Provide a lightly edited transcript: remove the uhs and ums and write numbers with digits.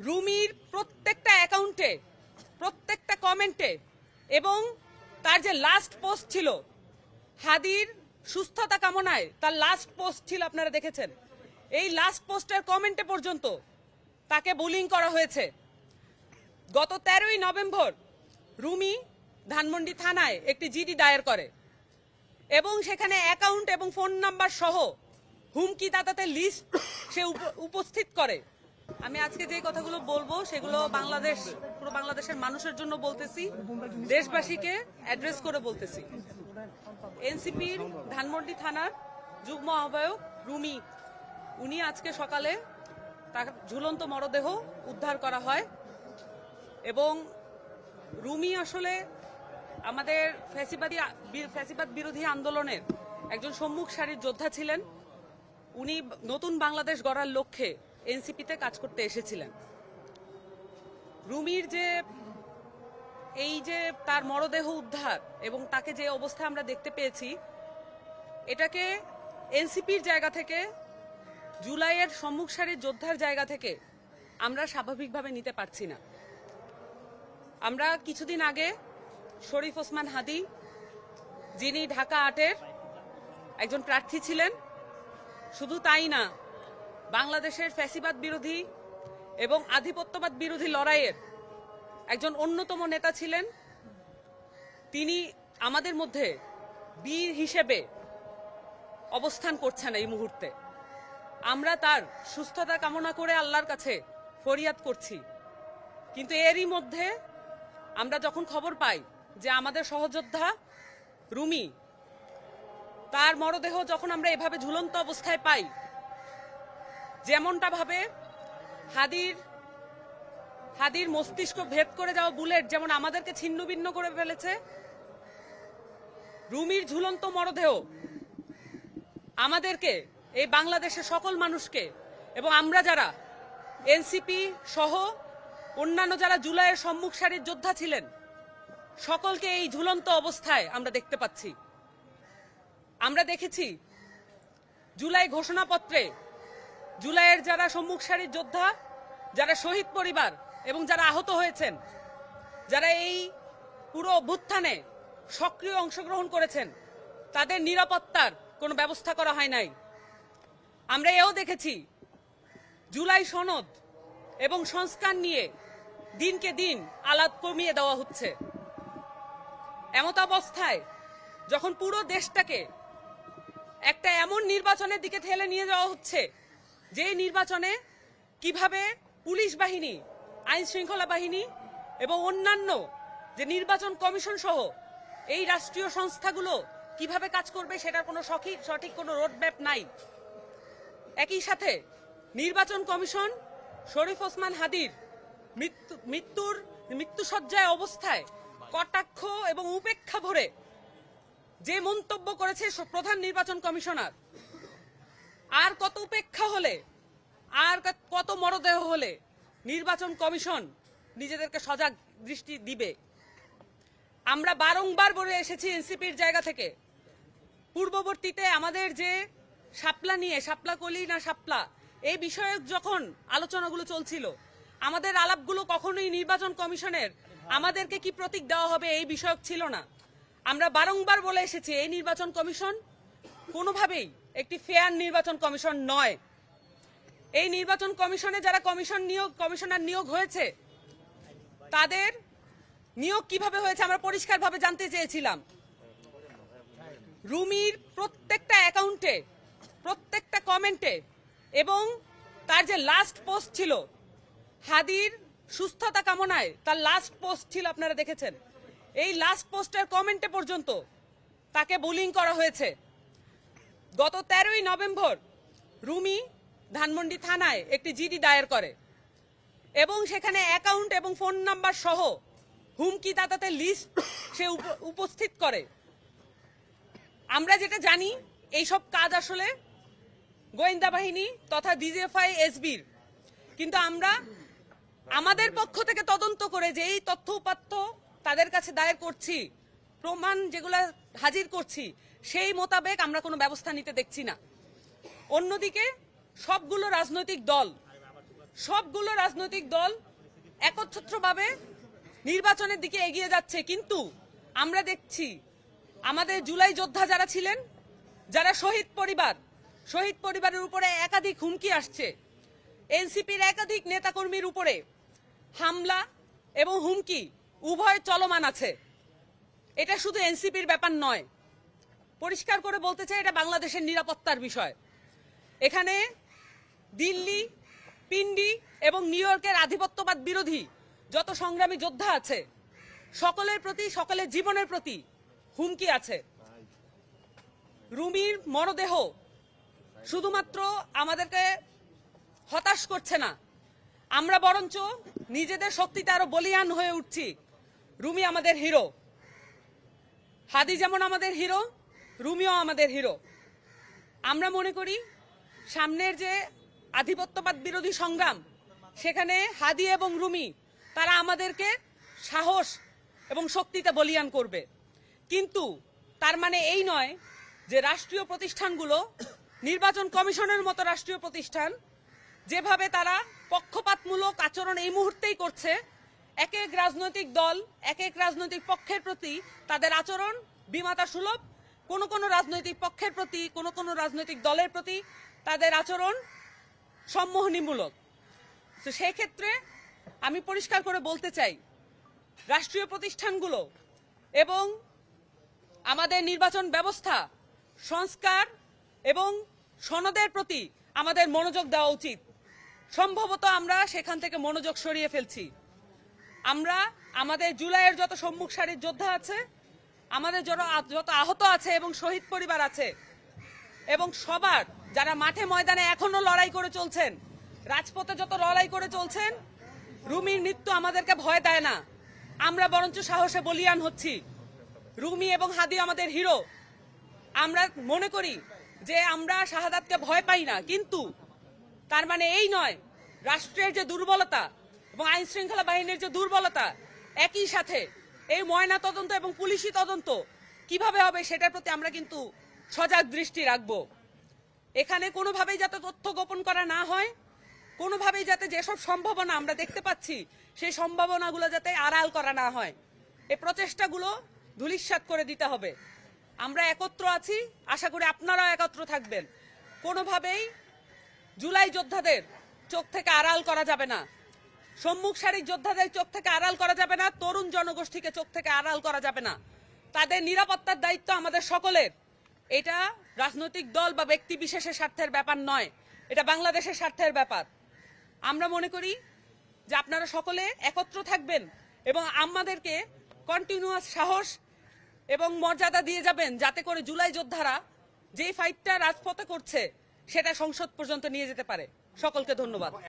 রুমির প্রত্যেকটা অ্যাকাউন্টে, প্রত্যেকটা কমেন্টে এবং তার যে লাস্ট পোস্ট ছিল হাদির সুস্থতা কামনায়, তার লাস্ট পোস্ট ছিল, আপনারা দেখেছেন। এই লাস্ট পোস্টের কমেন্টে পর্যন্ত তাকে বুলিং করা হয়েছে। গত 13ই নভেম্বর রুমি ধানমন্ডি থানায় একটি জিডি দায়ের করে এবং সেখানে অ্যাকাউন্ট এবং ফোন নাম্বার সহ হুমকি দাতাদের লিস্ট সে উপস্থিত করে। আমি আজকে যে কথাগুলো বলবো সেগুলো পুরো বাংলাদেশের মানুষের জন্য বলতেছি, দেশবাসীকে অ্যাড্রেস করে বলতেছি। এনসিপির ধানমন্ডি থানার যুগ্ম আহ্বায়ক রুমি, উনি আজকে সকালে তার ঝুলন্ত মরদেহ উদ্ধার করা হয় এবং রুমি আসলে আমাদের ফ্যাসিবাদ বিরোধী আন্দোলনের একজন সম্মুখ সারির যোদ্ধা ছিলেন। উনি নতুন বাংলাদেশ গড়ার লক্ষ্যে এনসিপিতে কাজ করতে এসেছিলেন। রুমির এই যে তার মরদেহ উদ্ধার এবং তাকে যে অবস্থায় আমরা দেখতে পেয়েছি, এটাকে এনসিপির জায়গা থেকে, জুলাইয়ের সম্মুখ সারির যোদ্ধার জায়গা থেকে আমরা স্বাভাবিকভাবে নিতে পারছি না। আমরা কিছুদিন আগে শরীফ ওসমান হাদি, যিনি ঢাকা ৮-এর একজন প্রার্থী ছিলেন, শুধু তাই না, বাংলাদেশের ফ্যাসিবাদ বিরোধী এবং আধিপত্যবাদ বিরোধী লড়াইয়ের একজন অন্যতম নেতা ছিলেন। তিনি আমাদের মধ্যে বীর হিসেবে অবস্থান করছেন এই মুহূর্তে। আমরা তার সুস্থতা কামনা করে আল্লাহর কাছে ফরিয়াদ করছি। কিন্তু এরই মধ্যে আমরা যখন খবর পাই যে আমাদের সহযোদ্ধা রুমি, তার মরদেহ যখন আমরা এভাবে ঝুলন্ত অবস্থায় পাই, যেমনটা ভাবে হাদির মস্তিষ্ক ভেদ করে যাওয়া বুলেট যেমন আমাদেরকে ছিন্ন ভিন্ন করে ফেলেছে, রুমির ঝুলন্ত মরদেহ আমাদেরকে, এই বাংলাদেশের সকল মানুষকে এবং আমরা যারা এনসিপি সহ অন্যান্য যারা জুলাইয়ের সম্মুখ সারির যোদ্ধা ছিলেন, সকলকে এই ঝুলন্ত অবস্থায় আমরা দেখতে পাচ্ছি। আমরা দেখেছি জুলাই ঘোষণাপত্রে জুলাইয়ের যারা সম্মুখ সারির যোদ্ধা, যারা শহীদ পরিবার এবং যারা আহত হয়েছেন, যারা এই পুরো অভ্যুত্থানে সক্রিয় অংশগ্রহণ করেছেন, তাদের নিরাপত্তার কোনো ব্যবস্থা করা হয় নাই। আমরা এও দেখেছি জুলাই সনদ এবং সংস্কার নিয়ে দিনকে দিন আলাপ কমিয়ে দেওয়া হচ্ছে। এমত অবস্থায় যখন পুরো দেশটাকে একটা এমন নির্বাচনের দিকে ঠেলে নিয়ে যাওয়া হচ্ছে, যে নির্বাচনে কিভাবে পুলিশ বাহিনী, আইন শৃঙ্খলা বাহিনী এবং অন্যান্য যে নির্বাচন কমিশন সহ এই রাষ্ট্রীয় সংস্থাগুলো কিভাবে কাজ করবে সেটার কোনো সঠিক কোনো রোডম্যাপ নাই। একই সাথে নির্বাচন কমিশন শরীফ ওসমান হাদির মৃত্যুসজ্জায় অবস্থায় কটাক্ষ এবং উপেক্ষা ভরে যে মন্তব্য করেছে প্রধান নির্বাচন কমিশনার, আর কত উপেক্ষা হলে, আর কত মরদেহ হলে নির্বাচন কমিশন নিজেদেরকে সজাগ দৃষ্টি দিবে? আমরা বারংবার বলে এসেছি এনসিপির জায়গা থেকে, পূর্ববর্তীতে আমাদের যে শাপলা কলি না শাপলা, এই বিষয়ে যখন আলোচনাগুলো চলছিল, আমাদের আলাপগুলো কখনোই নির্বাচন কমিশনের আমাদেরকে কি প্রতীক দেওয়া হবে এই বিষয়ক ছিল না। আমরা বারংবার বলে এসেছি এই নির্বাচন কমিশন কোনোভাবেই একটি ফেয়ার নির্বাচন কমিশন নয়। এই নির্বাচন কমিশনে যারা কমিশনার নিয়োগ হয়েছে, তাদের নিয়োগ কিভাবে হয়েছে আমরা পরিষ্কারভাবে জানতে চেয়েছিলাম। রুমির প্রত্যেকটা অ্যাকাউন্টে, প্রত্যেকটা কমেন্টে এবং তার যে লাস্ট পোস্ট ছিল হাদির সুস্থতা কামনায়, তার লাস্ট পোস্ট ছিল, আপনারা দেখেছেন। এই লাস্ট পোস্টের কমেন্টে পর্যন্ত তাকে বুলিং করা হয়েছে। গত 13ই নভেম্বর রুমি ধানমন্ডি থানায় একটি জিডি দায়ের করে এবং সেখানে অ্যাকাউন্ট এবং ফোন নাম্বার সহ হুমকি দাতাদের লিস্ট সে উপস্থিত করে। আমরা যেটা জানি, এইসব কাজ আসলে গোয়েন্দা বাহিনী তথা ডিজিএফআই এসবির, কিন্তু আমরা আমাদের পক্ষ থেকে তদন্ত করে যে এই তথ্য উপাত্ত তাদের কাছে দায়ের করছি, প্রমাণ যেগুলো হাজির করছি, সেই মোতাবেক আমরা কোনো ব্যবস্থা নিতে দেখছি না। অন্যদিকে সবগুলো রাজনৈতিক দল সবগুলো রাজনৈতিক দল একত্রিতভাবে নির্বাচনের দিকে এগিয়ে যাচ্ছে, কিন্তু আমরা দেখছি আমাদের জুলাই যোদ্ধা যারা ছিলেন, যারা শহীদ পরিবারের উপরে একাধিক হুমকি আসছে, এনসিপির একাধিক নেতাকর্মীর উপরে হামলা এবং হুমকি উভয় চলমান আছে। এটা শুধু এনসিপির ব্যাপার নয়, পরিষ্কার করে বলতে চাই এটা বাংলাদেশের নিরাপত্তার বিষয়। এখানে দিল্লি, পিন্ডি এবং নিউ ইয়র্কের আধিপত্যবাদ বিরোধী যত সংগ্রামী যোদ্ধা আছে সকলের প্রতি, সকলের জীবনের প্রতি হুমকি আছে। রুমির মরদেহ শুধুমাত্র আমাদেরকে হতাশ করছে না, আমরা বরঞ্চ নিজেদের শক্তিতে আরো বলিয়ান হয়ে উঠছি। রুমি আমাদের হিরো, হাদি যেমন আমাদের হিরো, রুমিও আমাদের হিরো। আমরা মনে করি সামনের যে আধিপত্যবাদ বিরোধী সংগ্রাম, সেখানে হাদি এবং রুমি তারা আমাদেরকে সাহস এবং শক্তিতে বলিয়ান করবে। কিন্তু তার মানে এই নয় যে রাষ্ট্রীয় প্রতিষ্ঠানগুলো, নির্বাচন কমিশনের মতো রাষ্ট্রীয় প্রতিষ্ঠান যেভাবে তারা পক্ষপাতমূলক আচরণ এই মুহূর্তেই করছে, এক এক রাজনৈতিক দল, এক এক রাজনৈতিক পক্ষের প্রতি তাদের আচরণ বিমাতা সুলভ, কোন কোন রাজনৈতিক পক্ষের প্রতি, কোন কোন রাজনৈতিক দলের প্রতি তাদের আচরণ সম্মোহনীমূলক। তো সেই ক্ষেত্রে আমি পরিষ্কার করে বলতে চাই, রাষ্ট্রীয় প্রতিষ্ঠানগুলো এবং আমাদের নির্বাচন ব্যবস্থা সংস্কার এবং সনদের প্রতি আমাদের মনোযোগ দেওয়া উচিত। সম্ভবত আমরা সেখান থেকে মনোযোগ সরিয়ে ফেলছি। আমরা আমাদের জুলাইয়ের যত সম্মুখ সারির যোদ্ধা আছে, আমাদের যত আহত আছে এবং শহীদ পরিবার আছে, এবং সবার যারা মাঠে ময়দানে এখনো লড়াই করে চলছেন, রাজপথে যত লড়াই করে চলছেন, রুমির মৃত্যু আমাদেরকে ভয় দেয় না, আমরা বরঞ্চ সাহসে বলিয়ান হচ্ছি। রুমি এবং হাদি আমাদের হিরো। আমরা মনে করি যে আমরা শাহাদাতকে ভয় পাই না, কিন্তু তার মানে এই নয় রাষ্ট্রের যে দুর্বলতা এবং আইন শৃঙ্খলা বাহিনীর যে দুর্বলতা, একই সাথে এই ময়না তদন্ত এবং পুলিশি তদন্ত কিভাবে হবে সেটার প্রতি আমরা কিন্তু সজাগ দৃষ্টি রাখব। এখানে কোনোভাবেই যাতে তথ্য গোপন করা না হয়, কোনোভাবেই যাতে যেসব সম্ভাবনা আমরা দেখতে পাচ্ছি সেই সম্ভাবনাগুলো যাতে আড়াল করা না হয়, এই প্রচেষ্টাগুলো ধূলিসাৎ করে দিতে হবে। আমরা একত্র আছি, আশা করি আপনারাও একত্র থাকবেন। কোনোভাবেই জুলাই যোদ্ধাদের চোখ থেকে আড়াল করা যাবে না, সম্মুখ সারির যোদ্ধাদের চোখ থেকে আড়াল করা যাবে না, তরুণ জনগোষ্ঠীকে চোখ থেকে আড়াল করা যাবে না। তাদের নিরাপত্তার দায়িত্ব আমাদের সকলের। এটা রাজনৈতিক দল বা ব্যক্তি বিশেষের স্বার্থের ব্যাপার নয়, এটা বাংলাদেশের স্বার্থের ব্যাপার। আমরা মনে করি যে আপনারা সকলে একত্র থাকবেন এবং আমাদেরকে কন্টিনিউয়াস সাহস এবং মর্যাদা দিয়ে যাবেন, যাতে করে জুলাই যোদ্ধারা যেই ফাইটটা রাজপথে করছে সেটা সংসদ পর্যন্ত নিয়ে যেতে পারে। সকলকে ধন্যবাদ।